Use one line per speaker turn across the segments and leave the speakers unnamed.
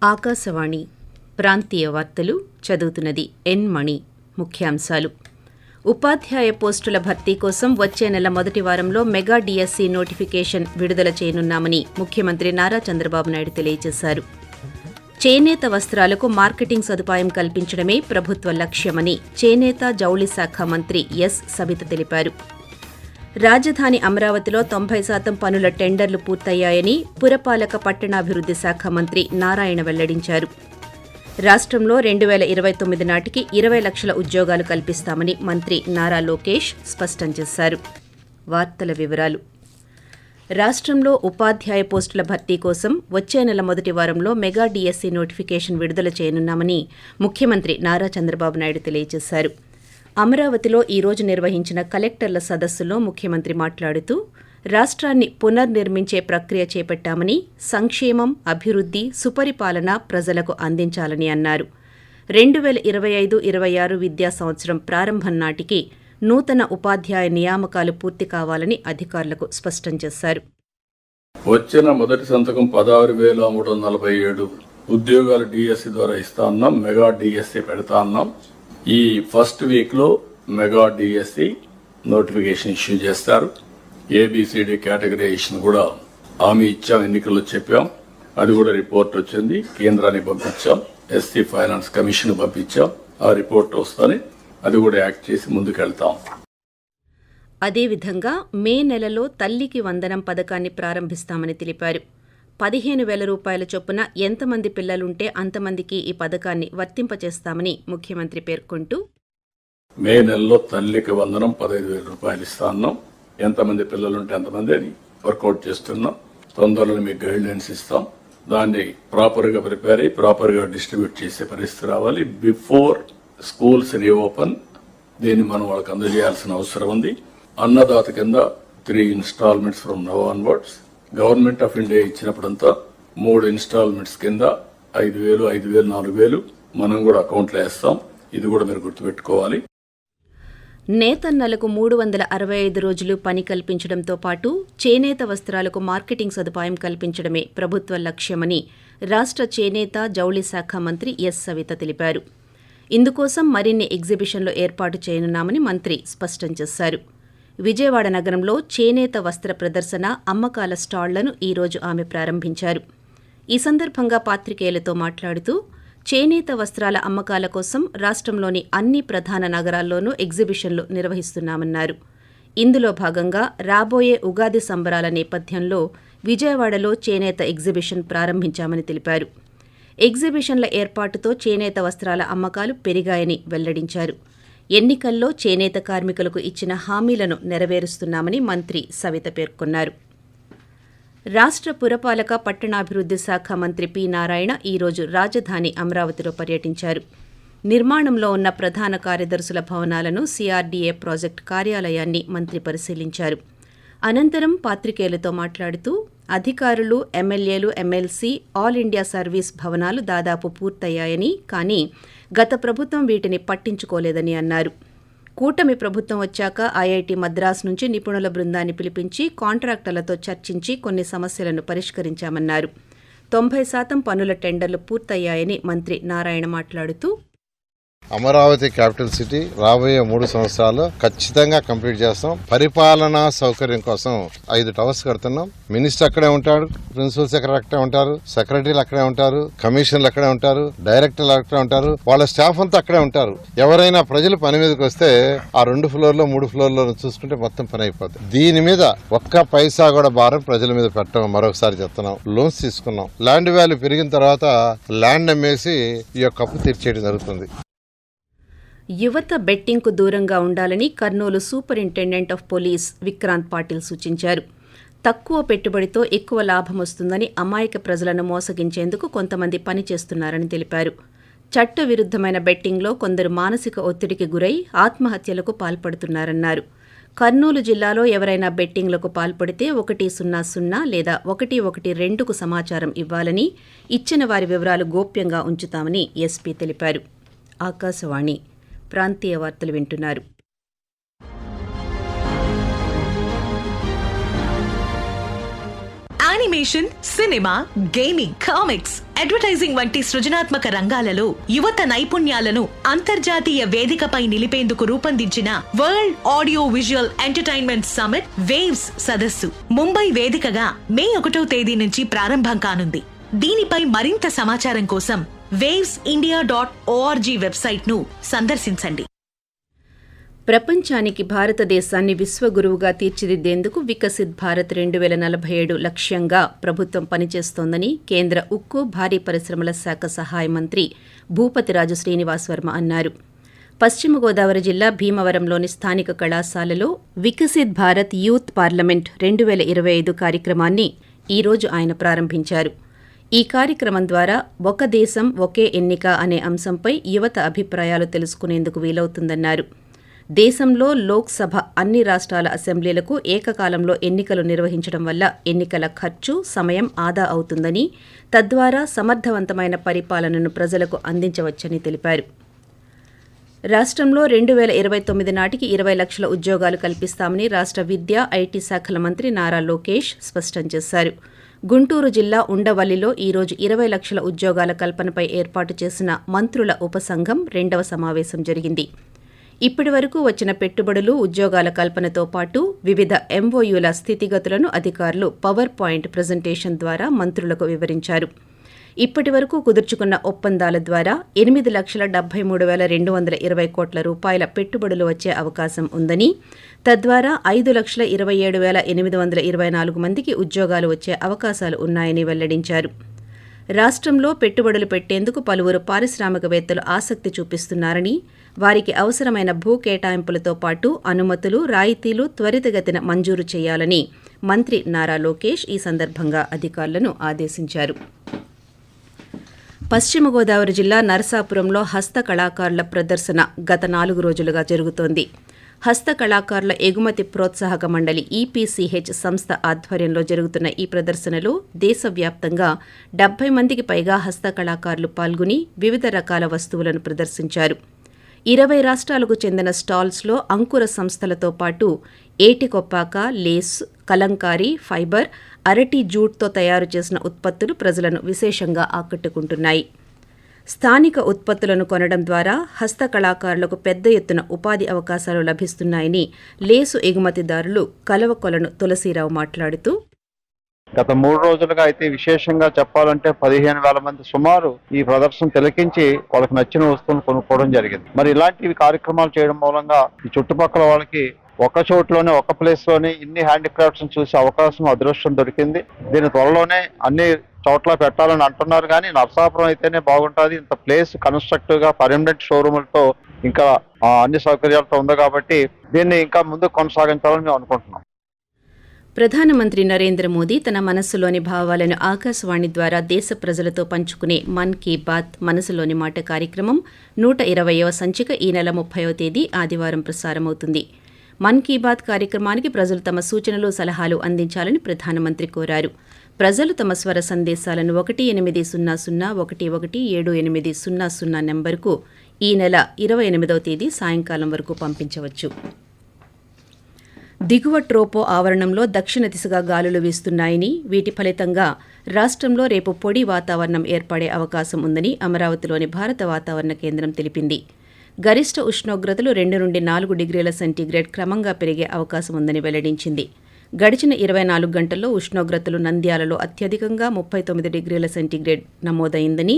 ఆకాశవాణి ప్రాంతీయ వార్తలు చదువుతున్నది ఎన్ మణి. ముఖ్యాంశాలు: ఉపాధ్యాయ పోస్టుల భర్తీ కోసం వచ్చే నెల మొదటి వారంలో మెగా డిఎస్సి నోటిఫికేషన్ విడుదల చేయనున్నామని ముఖ్యమంత్రి నారా చంద్రబాబు నాయుడు తెలియజేశారు. చేనేత వస్త్రాలకు మార్కెటింగ్ సదుపాయం కల్పించడమే ప్రభుత్వ లక్ష్యమని చేనేత జౌళి శాఖ మంత్రి ఎస్ సబిత తెలిపారు. రాజధాని అమరావతిలో 90% పనుల టెండర్లు పూర్తయ్యాయని పురపాలక పట్టణాభివృద్ధి శాఖ మంత్రి నారాయణ వెల్లడించారు. రాష్ట్రంలో 2029 నాటికి 20 లక్షల ఉద్యోగాలు కల్పిస్తామని మంత్రి నారా లోకేష్ స్పష్టం చేశారు. వార్తల వివరాలు: రాష్ట్రంలో ఉపాధ్యాయ పోస్టుల భర్తీ కోసం వచ్చే నెల మొదటి వారంలో మెగా డిఎస్సి నోటిఫికేషన్ విడుదల చేయనున్నామని ముఖ్యమంత్రి నారా చంద్రబాబు నాయుడు తెలియజేశారు. అమరావతిలో ఈ రోజు నిర్వహించిన కలెక్టర్ల సదస్సులో ముఖ్యమంత్రి మాట్లాడుతూ, రాష్ట్రాన్ని పునర్నిర్మించే ప్రక్రియ చేపట్టామని, సంక్షేమం, అభివృద్ధి, సుపరిపాలన ప్రజలకు అందించాలని అన్నారు. 2025-26 విద్యా సంవత్సరం ప్రారంభం నాటికి నూతన ఉపాధ్యాయ నియామకాలు పూర్తి కావాలని అధికారులకు స్పష్టం చేశారు.
వచ్చిన మొదటి సంతకం 16,347 ఉద్యోగాలు డిఎస్సి ద్వారా ఇస్తా ఉన్నాం. మెగా డిఎస్సి పెడతా ఉన్నాం. ఈ ఫస్ట్ వీక్ లో మెగా డిఎస్సి నోటిఫికేషన్ ఇష్యూ చేస్తారు. ఏబిసిడి కేటగరైజేషన్ కూడా హామీ ఇచ్చాం, ఎన్నికల్లో చెప్పాం. అది కూడా రిపోర్ట్ వచ్చింది, కేంద్రానికి పంపించాం, ఎస్సీ ఫైనాన్స్ కమిషన్ పంపించాం. ఆ రిపోర్ట్ వస్తానే అది కూడా యాక్ట్ చేసి ముందుకెళ్తాం.
అదేవిధంగా మే నెలలో తల్లికి వందనం పథకాన్ని ప్రారంభిస్తామని తెలిపారు. 15,000 రూపాయల చొప్పున ఎంతమంది పిల్లలుంటే అంతమందికి ఈ పథకాన్ని వర్తింపచేస్తామని ముఖ్యమంత్రి పేర్కొంటూ,
మే నెలలో తల్లికి వందనం 15,000 రూపాయలు ఇస్తా ఉన్నాం. ఎంతమంది పిల్లలుంటే అంతమంది అని వర్కౌట్ చేస్తున్నాం. తొందరలో మీకు గైడ్ లైన్స్ ఇస్తాం. దాన్ని ప్రాపర్ గా ప్రిపేర్ అయ్యి ప్రాపర్ గా డిస్ట్రిబ్యూట్ చేసే పరిస్థితి రావాలి. బిఫోర్ స్కూల్స్ రీఓపెన్ దీన్ని మనం వాళ్ళకి అందజేయాల్సిన అవసరం ఉంది. అన్నదాత కింద 3 installments from now onwards. Government of India ఇచ్చినప్పుడంతా 3 ఇన్స్టాల్మెంట్స్ కింద 5,000, 5,000, 4,000 మనం కూడా అకౌంట్లో వేస్తాం. ఇది కూడా మీరు గుర్తుపెట్టుకోవాలి.
నేతన్నలకు 365 రోజులు పని కల్పించడంతో పాటు చేనేత వస్త్రాలకు మార్కెటింగ్ సదుపాయం కల్పించడమే ప్రభుత్వ లక్ష్యమని రాష్ట్ర చేనేత జౌళి శాఖ మంత్రి ఎస్ సవిత తెలిపారు. ఇందుకోసం మరిన్ని ఎగ్జిబిషన్లు ఏర్పాటు చేయనున్నామని మంత్రి స్పష్టం చేశారు. విజయవాడ నగరంలో చేనేత వస్త్ర ప్రదర్శన, అమ్మకాల స్టాళ్లను ఈ రోజు ఆమె ప్రారంభించారు. ఈ సందర్భంగా పాత్రికేయులతో మాట్లాడుతూ, చేనేత వస్త్రాల అమ్మకాల కోసం రాష్ట్రంలోని అన్ని ప్రధాన నగరాల్లోనూ ఎగ్జిబిషన్లు నిర్వహిస్తున్నామన్నారు. ఇందులో భాగంగా రాబోయే ఉగాది సంబరాల నేపథ్యంలో విజయవాడలో చేనేత ఎగ్జిబిషన్ ప్రారంభించామని తెలిపారు. ఎగ్జిబిషన్ల ఏర్పాటుతో చేనేత వస్త్రాల అమ్మకాలు పెరిగాయని వెల్లడించారు. ఎన్నికల్లో చేనేత కార్మికులకు ఇచ్చిన హామీలను నెరవేరుస్తున్నామని మంత్రి సవిత పేర్కొన్నారు. రాష్ట్ర పురపాలక పట్టణాభివృద్ధి శాఖ మంత్రి పి నారాయణ ఈరోజు రాజధాని అమరావతిలో పర్యటించారు. నిర్మాణంలో ఉన్న ప్రధాన కార్యదర్శుల భవనాలను, సిఆర్డీఏ ప్రాజెక్టు కార్యాలయాన్ని మంత్రి పరిశీలించారు. అనంతరం పాత్రికేయులతో మాట్లాడుతూ, అధికారులు, ఎమ్మెల్యేలు, ఎమ్మెల్సీ, ఆల్ ఇండియా సర్వీస్ భవనాలు దాదాపు పూర్తయ్యాయని, కానీ గత ప్రభుత్వం వీటిని పట్టించుకోలేదని అన్నారు. కూటమి ప్రభుత్వం వచ్చాక ఐఐటి మద్రాస్ నుంచి నిపుణుల బృందాన్ని పిలిపించి కాంట్రాక్టర్లతో చర్చించి కొన్ని సమస్యలను పరిష్కరించామన్నారు. 90% పనుల టెండర్లు పూర్తయ్యాయని మంత్రి నారాయణ మాట్లాడుతూ,
అమరావతి క్యాపిటల్ సిటీ రాబోయే 3 సంవత్సరాల్లో ఖచ్చితంగా కంప్లీట్ చేస్తాం. పరిపాలనా సౌకర్యం కోసం 5 టవర్స్ కడుతున్నాం. మినిస్టర్ అక్కడే ఉంటాడు, ప్రిన్సిపల్ సెక్రటరీ అక్కడే ఉంటారు, సెక్రటరీలు అక్కడే ఉంటారు, కమిషనర్లు అక్కడే ఉంటారు, డైరెక్టర్లు అక్కడే ఉంటారు, వాళ్ళ స్టాఫ్ అంతా అక్కడే ఉంటారు. ఎవరైనా ప్రజలు పని మీదకి వస్తే ఆ 2 ఫ్లోర్లో 3 ఫ్లోర్లో చూసుకుంటే మొత్తం పని అయిపోతుంది. దీని మీద ఒక్క పైసా కూడా భారం ప్రజల మీద పెట్టడం మరొకసారి చెప్తున్నాం. లోన్స్ తీసుకున్నాం. ల్యాండ్ వాల్యూ పెరిగిన తర్వాత ల్యాండ్ అమ్మేసి ఈ యొక్క అప్పు తీర్చేయడం జరుగుతుంది.
యువత బెట్టింగ్కు దూరంగా ఉండాలని Kurnool superintendent of police Vikrant Patil సూచించారు. తక్కువ పెట్టుబడితో ఎక్కువ లాభం వస్తుందని అమాయక ప్రజలను మోసగించేందుకు కొంతమంది పనిచేస్తున్నారని తెలిపారు. చట్టవిరుద్ధమైన బెట్టింగ్లో కొందరు మానసిక ఒత్తిడికి గురై ఆత్మహత్యలకు పాల్పడుతున్నారన్నారు. కర్నూలు జిల్లాలో ఎవరైనా బెట్టింగ్లకు పాల్పడితే 100 లేదా 112కు సమాచారం ఇవ్వాలని, ఇచ్చిన వారి వివరాలు గోప్యంగా ఉంచుతామని ఎస్పీ తెలిపారు. ఆకాశవాణి ప్రాంతీయ వార్తలు వింటున్నారు.
Animation, cinema, gaming, comics, advertising వంటి సృజనాత్మక రంగాలలో యువత నైపుణ్యాలను అంతర్జాతీయ వేదికపై నిలిపేందుకు రూపొందించిన world audio visual entertainment summit waves సదస్సు ముంబై వేదికగా మే 1వ తేదీ నుంచి ప్రారంభం కానుంది. దీనిపై మరింత సమాచారం కోసం wavesindia.org వెబ్సైట్ ను సందర్శించండి.
ప్రపంచానికి భారతదేశాన్ని విశ్వగురువుగా తీర్చిదిద్దేందుకు వికసిత్ భారత్ 2047 లక్ష్యంగా ప్రభుత్వం పనిచేస్తోందని కేంద్ర ఉక్కు, భారీ పరిశ్రమల శాఖ సహాయ మంత్రి భూపతిరాజు శ్రీనివాస్ వర్మ అన్నారు. పశ్చిమ గోదావరి జిల్లా భీమవరంలోని స్థానిక కళాశాలలో వికసిత్ భారత్ యూత్ పార్లమెంట్ 2025 కార్యక్రమాన్ని ఈరోజు ఆయన ప్రారంభించారు. ఈ కార్యక్రమం ద్వారా ఒక దేశం ఒకే ఎన్నిక అనే అంశంపై యువత అభిప్రాయాలు తెలుసుకునేందుకు వీలవుతుందన్నారు. దేశంలో లోక్సభ, అన్ని రాష్ట్రాల అసెంబ్లీలకు ఏకకాలంలో ఎన్నికలు నిర్వహించడం వల్ల ఎన్నికల ఖర్చు, సమయం ఆదా అవుతుందని, తద్వారా సమర్థవంతమైన పరిపాలనను ప్రజలకు అందించవచ్చని తెలిపారు. రాష్ట్రంలో 2029 నాటికి 20 లక్షల ఉద్యోగాలు కల్పిస్తామని రాష్ట్ర విద్యా, ఐటీ శాఖల మంత్రి నారా లోకేష్ స్పష్టం చేశారు. గుంటూరు జిల్లా ఉండవల్లిలో ఈరోజు 20 లక్షల ఉద్యోగాల కల్పనపై ఏర్పాటు చేసిన మంత్రుల ఉపసంఘం 2వ సమావేశం జరిగింది. ఇప్పటి వరకు వచ్చిన పెట్టుబడులు, ఉద్యోగాల కల్పనతో పాటు వివిధ ఎంఓయూల స్థితిగతులను అధికారులు పవర్ పాయింట్ ప్రజెంటేషన్ ద్వారా మంత్రులకు వివరించారు. ఇప్పటి వరకు కుదుర్చుకున్న ఒప్పందాల ద్వారా 8,73,220 కోట్ల రూపాయల పెట్టుబడులు వచ్చే అవకాశం ఉందని, తద్వారా 5,27,824 మందికి ఉద్యోగాలు వచ్చే అవకాశాలు ఉన్నాయని వెల్లడించారు. రాష్ట్రంలో పెట్టుబడులు పెట్టేందుకు పలువురు పారిశ్రామికవేత్తలు ఆసక్తి చూపిస్తున్నారని, వారికి అవసరమైన భూ కేటాయింపులతో పాటు అనుమతులు, రాయితీలు త్వరితగతిన మంజూరు చేయాలని మంత్రి నారా లోకేష్ ఈ సందర్భంగా అధికారులను ఆదేశించారు. పశ్చిమ గోదావరి జిల్లా నరసాపురంలో హస్త కళాకారుల ప్రదర్శన గత 4 రోజులుగా జరుగుతోంది. హస్త కళాకారుల ఎగుమతి ప్రోత్సాహక మండలి ఈపీసీహెచ్ సంస్థ ఆధ్వర్యంలో జరుగుతున్న ఈ ప్రదర్శనలో దేశవ్యాప్తంగా 70 మందికి పైగా హస్త కళాకారులు పాల్గొని వివిధ రకాల వస్తువులను ప్రదర్శించారు. 20 రాష్ట్రాలకు చెందిన స్టాల్స్లో అంకుర సంస్థలతో పాటు ఏటికొప్పాక, లేస్, కలంకారీ, ఫైబర్, అరటి జూట్తో తయారు చేసిన ఉత్పత్తులు ప్రజలను విశేషంగా ఆకట్టుకుంటున్నాయి. స్థానిక ఉత్పత్తులను కొనడం ద్వారా హస్త కళాకారులకు పెద్ద ఎత్తున ఉపాధి అవకాశాలు లభిస్తున్నాయని లేసు ఎగుమతిదారులు కలవకొలను తులసీరావు మాట్లాడుతూ,
గత 3 రోజులుగా అయితే విశేషంగా చెప్పాలంటే 15,000 మంది సుమారు ఈ ప్రదర్శన తిలకించి వాళ్ళకి నచ్చిన వస్తువులను కొనుక్కోవడం జరిగింది. మరి ఇలాంటివి కార్యక్రమాలు చేయడం మూలంగా ఈ చుట్టుపక్కల వాళ్ళకి ఒక చోట్లోనే, ఒక ప్లేస్ లోనే ఇన్ని హ్యాండిక్రాఫ్ట్స్ చూసే అవకాశం, అదృష్టం దొరికింది. దీని త్వరలోనే అన్ని చోట్ల పెట్టాలని అంటున్నారు. కానీ నరసాపురం అయితేనే బాగుంటుంది. ఇంత ప్లేస్ కన్స్ట్రక్టివ్ గా పర్మనెంట్ షోరూములతో ఇంకా అన్ని సౌకర్యాలతో ఉంది కాబట్టి దీన్ని ఇంకా ముందుకు కొనసాగించాలని మేము అనుకుంటున్నాం.
ప్రధానమంత్రి నరేంద్ర మోదీ తన మనస్సులోని భావాలను ఆకాశవాణి ద్వారా దేశ ప్రజలతో పంచుకునే మన్ కీ బాత్ మనసులోని మాట కార్యక్రమం 120వ సంచిక ఈ నెల 30వ తేదీ ఆదివారం ప్రసారమవుతుంది. మన్ కీ బాత్ కార్యక్రమానికి ప్రజలు తమ సూచనలు, సలహాలు అందించాలని ప్రధానమంత్రి కోరారు. ప్రజలు తమ స్వర సందేశాలను 1800117800 నెంబర్కు ఈ నెల 28వ తేదీ సాయంకాలం వరకు పంపించవచ్చు. దిగువ ట్రోపో ఆవరణంలో దక్షిణ దిశగా గాలులు వీస్తున్నాయని, వీటి ఫలితంగా రాష్ట్రంలో రేపు పొడి వాతావరణం ఏర్పడే అవకాశం ఉందని అమరావతిలోని భారత వాతావరణ కేంద్రం తెలిపింది. గరిష్ట ఉష్ణోగ్రతలు 2 నుండి 4 డిగ్రీల సెంటీగ్రేడ్ క్రమంగా పెరిగే అవకాశం ఉందని వెల్లడించింది. గడిచిన 24 గంటల్లో ఉష్ణోగ్రతలు నంద్యాలలో అత్యధికంగా 39 డిగ్రీల సెంటీగ్రేడ్ నమోదైందని,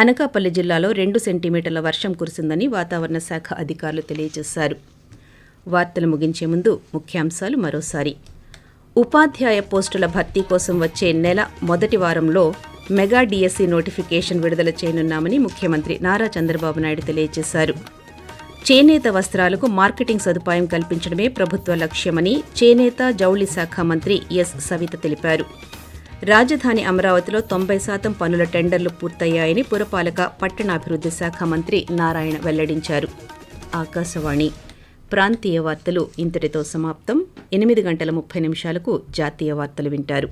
అనకాపల్లి జిల్లాలో 2 సెంటీమీటర్ల వర్షం కురిసిందని వాతావరణ శాఖ అధికారులు తెలియజేశారు. వార్తలు ముగించే ముందు ముఖ్యాంశాలు మరోసారి. ఉపాధ్యాయ పోస్టుల భర్తీ కోసం వచ్చే నెల మొదటి వారంలో మెగా డిఎస్సి నోటిఫికేషన్ విడుదల చేయనున్నామని ముఖ్యమంత్రి నారా చంద్రబాబు నాయుడు తెలియజేశారు. చేనేత వస్త్రాలకు మార్కెటింగ్ సదుపాయం కల్పించడమే ప్రభుత్వ లక్ష్యమని చేనేత, జౌళి శాఖ మంత్రి ఎస్ సవిత తెలిపారు. రాజధాని అమరావతిలో 90% పనుల టెండర్లు పూర్తయ్యాయని పురపాలక, పట్టణాభివృద్ధి శాఖ మంత్రి నారాయణ వెల్లడించారు. ఆకాశవాణి ప్రాంతీయ వార్తలు ఇంతటితో సమాప్తం. 8:30 జాతీయ వార్తలు వింటారు.